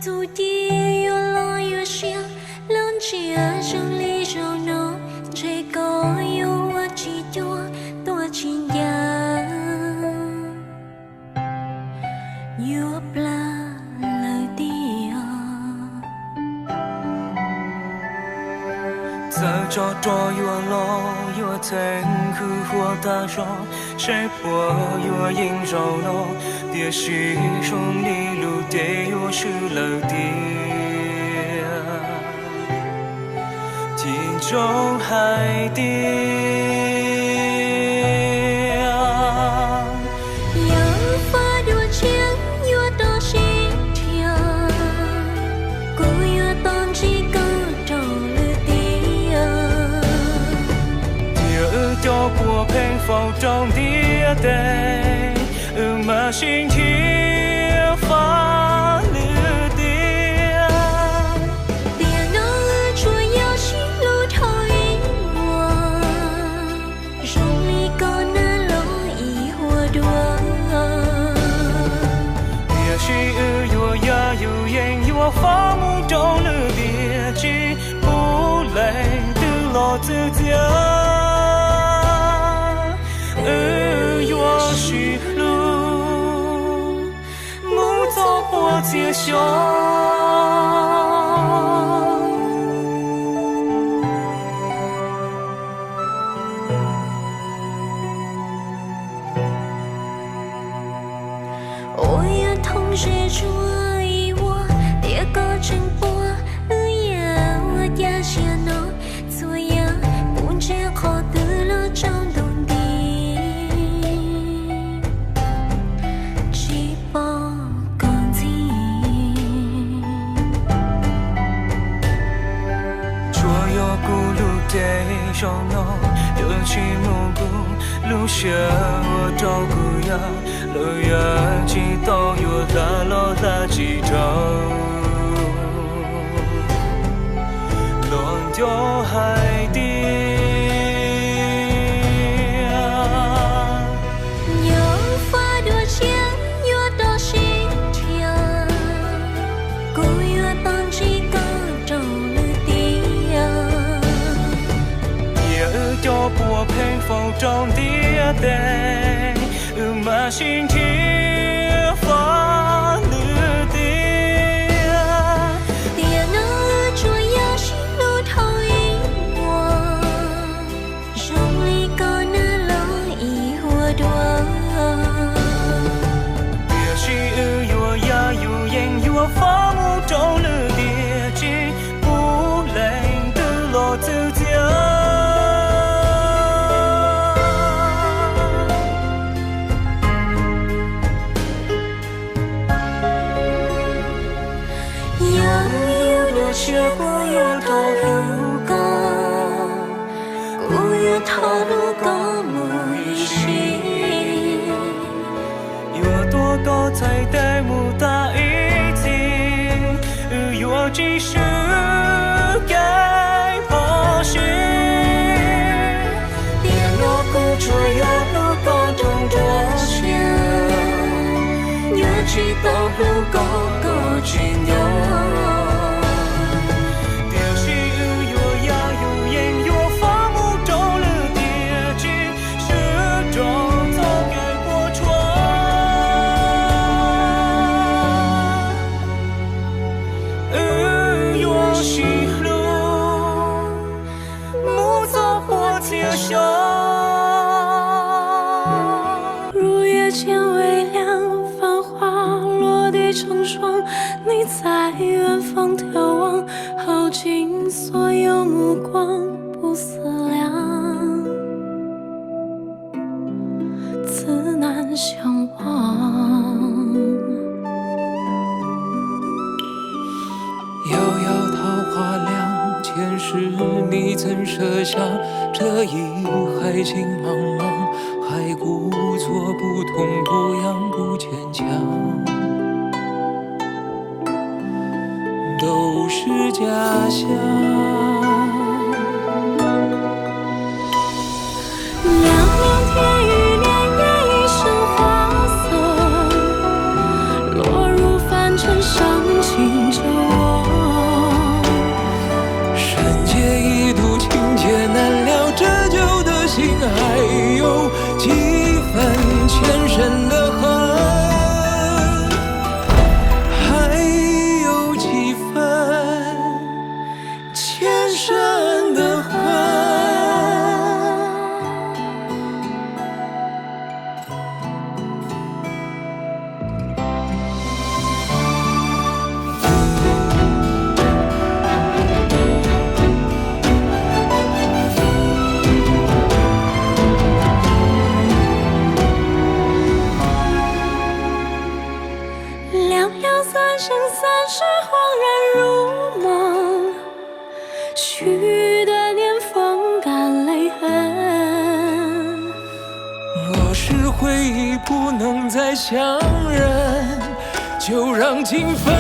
土地越来越小，冷气声里就能这个有我几多多情呀。有不啦了的呀。在这多有路有天空或大手，谁不有应手路？别是兄弟路得有是了的，天中海底。我偏否中的day，马心天发了的。别让日出要心路头引我，容易搞难了一窝多。别是有呀有眼有发木中了别去不累的老自家。我是路，木走过街巷。我也同时注意我第个直播，也我也写呢，昨夜不知好的了张东。手弄热气蒙古路线我照顾呀路呀几道有大路大几道乱丢海底我偏否中的day，马心天发了的。别让日出要心路头引我，容易搞难了一窝多。别是有呀有眼有发木中了的去不累的老自家。结果有道路高，我有道路高木一心，有多高才带木大一起，有几时该抛弃？别落孤处有路高中多险，有几道路高高尽有。如月间微凉，繁花落地成霜。你在远方眺望，耗尽所有目光，不思量，自难相忘。遥遥桃花凉，前世你曾设下这一海情茫茫，还故作不痛不痒不坚强，都是假象。两年天与年夜一生花色，落入凡尘伤情。散时恍然如梦，许的年风干泪痕。若是回忆不能再相认，就让情分